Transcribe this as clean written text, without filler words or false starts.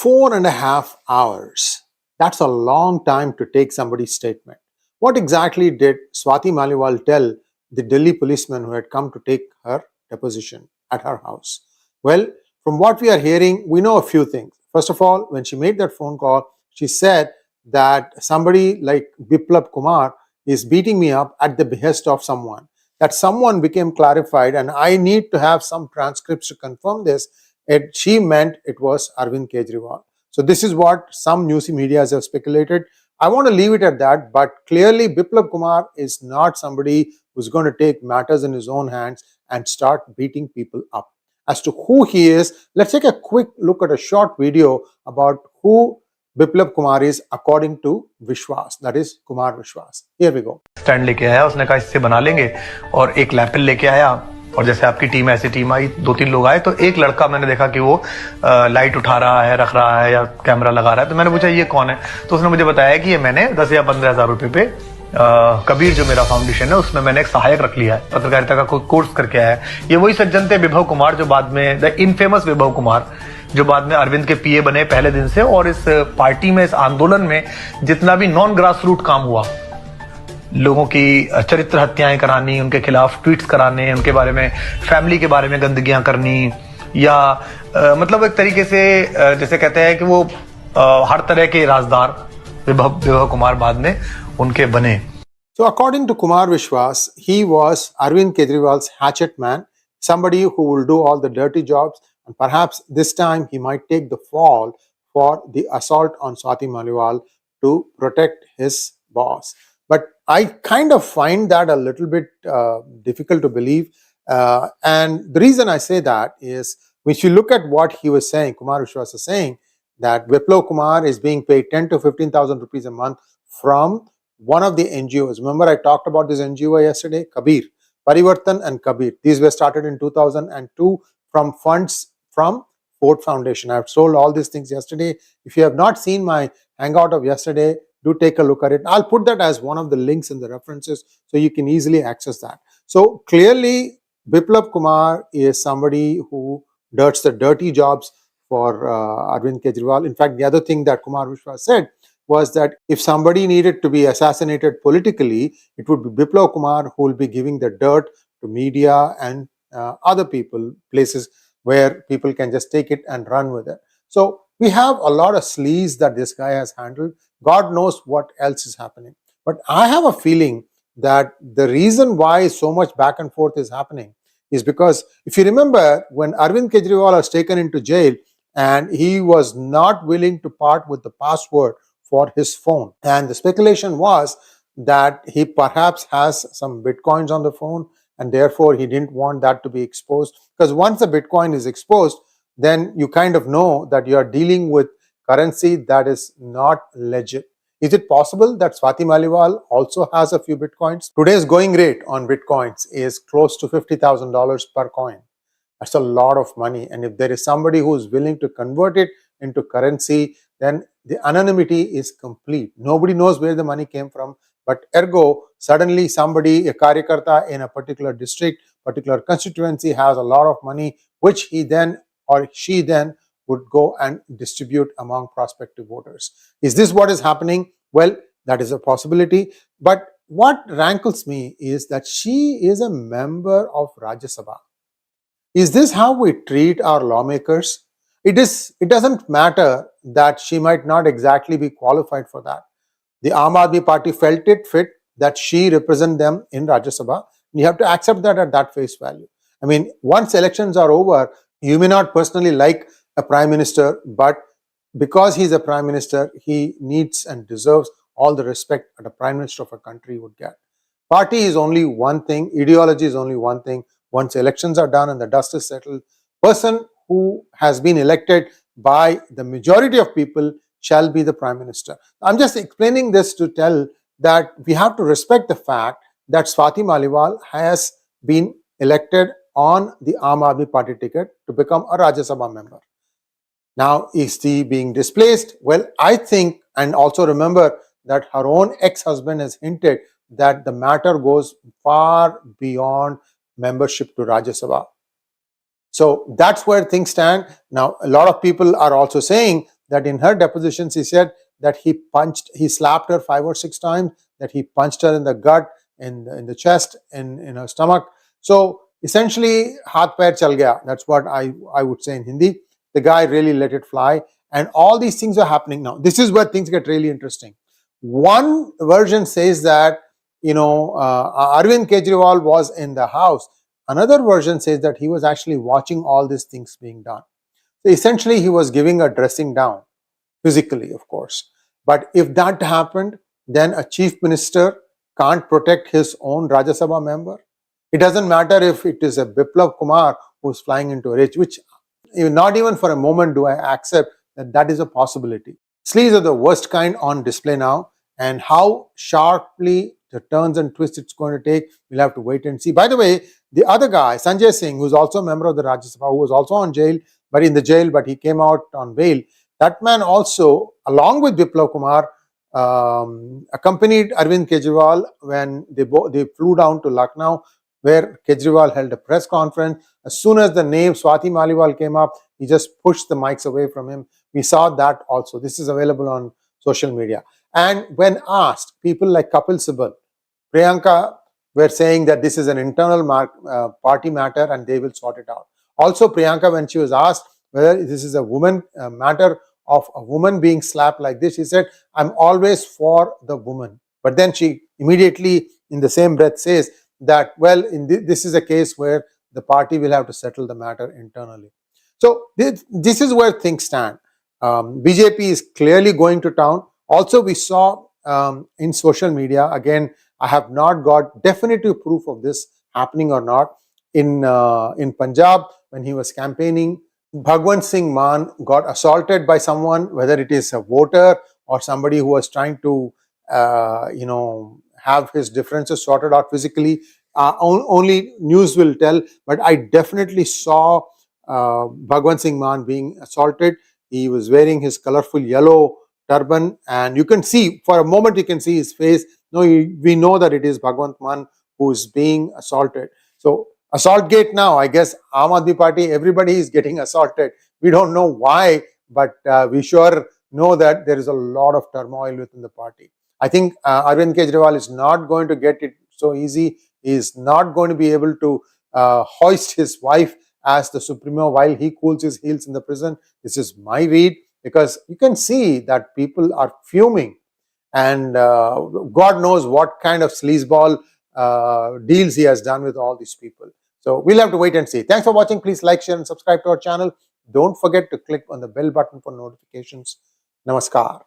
4.5 hours. That's a long time to take somebody's statement. What exactly did Swati Maliwal tell the Delhi policeman who had come to take her deposition at her house? Well, from what we are hearing, we know a few things. First of all, when she made that phone call, she said that somebody like Bibhav Kumar is beating me up at the behest of someone. That someone became clarified, and I need to have some transcripts to confirm this. She meant it was Arvind Kejriwal. So this is what some news media have speculated. I want to leave it at that, but clearly Bibhav Kumar is not somebody who's going to take matters in his own hands and start beating people up. As to who he is, let's take a quick look at a short video about who Bibhav Kumar is according to Vishwas, that is Kumar Vishwas. Here we go. Stand लेके आया, उसने कहा इससे बना लेंगे, और एक laptop लेके आया, और जैसे आपकी टीम ऐसी टीम आई, 2-3 लोग आए, तो एक लड़का मैंने देखा कि वो लाइट उठा रहा है, रख रहा है या कैमरा लगा रहा है, तो मैंने पूछा ये कौन है, तो उसने मुझे बताया कि ये मैंने 10 या 15 हज़ार रुपए पे कबीर जो मेरा फाउंडेशन है उसमें मैंने एक सहायक रख लिया है, पत्रकारिता का कोई कोर्स करके आया है। ये वही सज्जन थे विभव कुमार, जो बाद में द इनफेमस विभव कुमार, जो बाद में अरविंद के पीए बने पहले दिन से, और इस पार्टी में, इस आंदोलन में जितना भी नॉन ग्रास रूट काम हुआ, लोगों की चरित्र हत्याएं करानी, उनके खिलाफ ट्वीट्स कराने, उनके बारे में, फैमिली के बारे में गंदगियां करनी, या मतलब एक तरीके से जैसे कहते हैं कि वो हर तरह के राजदार विभव कुमार बाद में उनके बने। So according to Kumar Vishwas, he was Arvind Kejriwal's hatchet man, somebody who will do all the dirty jobs, and perhaps this time he might take the fall for the assault on Swati Maliwal to protect his boss. But I kind of find that a little bit difficult to believe. And the reason I say that is, if you look at what he was saying, Kumar Vishwas is saying that Bibhav Kumar is being paid 10 to 15,000 rupees a month from one of the NGOs. Remember, I talked about this NGO yesterday, Kabir, Parivartan and Kabir. These were started in 2002 from funds from Ford Foundation. I've told all these things yesterday. If you have not seen my hangout of yesterday, do take a look at it. I'll put that as one of the links in the references so you can easily access that. So clearly, Bibhav Kumar is somebody who does the dirty jobs for Arvind Kejriwal. In fact, the other thing that Kumar Vishwas said was that if somebody needed to be assassinated politically, it would be Bibhav Kumar who will be giving the dirt to media and other people, places where people can just take it and run with it. So we have a lot of sleaze that this guy has handled. God knows what else is happening. But I have a feeling that the reason why so much back and forth is happening is because, if you remember, when Arvind Kejriwal was taken into jail and he was not willing to part with the password for his phone, and the speculation was that he perhaps has some bitcoins on the phone and therefore he didn't want that to be exposed, because once the bitcoin is exposed, then you kind of know that you are dealing with currency that is not legit. Is it possible that Swati Maliwal also has a few bitcoins? Today's going rate on bitcoins is close to $50,000 per coin. That's a lot of money. And if there is somebody who is willing to convert it into currency, then the anonymity is complete. Nobody knows where the money came from. But ergo, suddenly somebody, a karyakarta in a particular district, particular constituency has a lot of money, which he then or she then would go and distribute among prospective voters. Is this what is happening? Well, that is a possibility. But what rankles me is that she is a member of Rajya Sabha. Is this how we treat our lawmakers? It doesn't matter that she might not exactly be qualified for that. The Aam Aadmi Party felt it fit that she represent them in Rajya Sabha. You have to accept that at that face value. I mean, once elections are over, you may not personally like a prime minister, but because he's a prime minister, he needs and deserves all the respect that a prime minister of a country would get. Party is only one thing, ideology is only one thing. Once elections are done and the dust is settled, person who has been elected by the majority of people shall be the prime minister. I'm just explaining this to tell that we have to respect the fact that Swati Maliwal has been elected on the Aam Aadmi Party ticket to become a Rajya Sabha member. Now, is she being displaced? Well, I think, and also remember that her own ex-husband has hinted that the matter goes far beyond membership to Rajya Sabha. So that's where things stand. Now, a lot of people are also saying that in her depositions he said that he slapped her 5 or 6 times, that he punched her in the gut, in the chest, in her stomach. So essentially, haath pair chal gaya. That's what I would say in Hindi. The guy really let it fly, and all these things are happening now. This is where things get really interesting. One version says that Arvind Kejriwal was in the house. Another version says that he was actually watching all these things being done. So essentially, he was giving a dressing down, physically, of course. But if that happened, then a chief minister can't protect his own Rajya Sabha member. It doesn't matter if it is a Bibhav Kumar who's flying into a rage, which not even for a moment do I accept that is a possibility. Sleeves are the worst kind on display now, and how sharply the turns and twists it's going to take, we'll have to wait and see. By the way, the other guy, Sanjay Singh, who's also a member of the Rajya Sabha, who was also in jail, but he came out on bail. That man also, along with Bibhav Kumar, accompanied Arvind Kejriwal when they flew down to Lucknow, where Kejriwal held a press conference. As soon as the name Swati Maliwal came up, he just pushed the mics away from him. We saw that also. This is available on social media. And when asked, people like Kapil Sibal, Priyanka were saying that this is an internal party matter and they will sort it out. Also, Priyanka, when she was asked whether this is a matter of a woman being slapped like this, she said, I'm always for the woman. But then she immediately, in the same breath, says that, well, this is a case where the party will have to settle the matter internally. So this is where things stand. BJP is clearly going to town. Also, we saw in social media, again, I have not got definitive proof of this happening or not. In Punjab, when he was campaigning, Bhagwant Singh Mann got assaulted by someone, whether it is a voter or somebody who was trying to, have his differences sorted out physically. Only news will tell, but I definitely saw Bhagwant Singh Mann being assaulted. He was wearing his colorful yellow turban, and you can see, for a moment, you can see his face. No, we know that it is Bhagwant Mann who is being assaulted. So, AssaultGate now, I guess, Aam Aadmi Party, everybody is getting assaulted. We don't know why, but we sure know that there is a lot of turmoil within the party. I think Arvind Kejriwal is not going to get it so easy. He is not going to be able to hoist his wife as the supremo while he cools his heels in the prison. This is my read, because you can see that people are fuming, and God knows what kind of sleazeball deals he has done with all these people. So we'll have to wait and see. Thanks for watching. Please like, share, and subscribe to our channel. Don't forget to click on the bell button for notifications. Namaskar.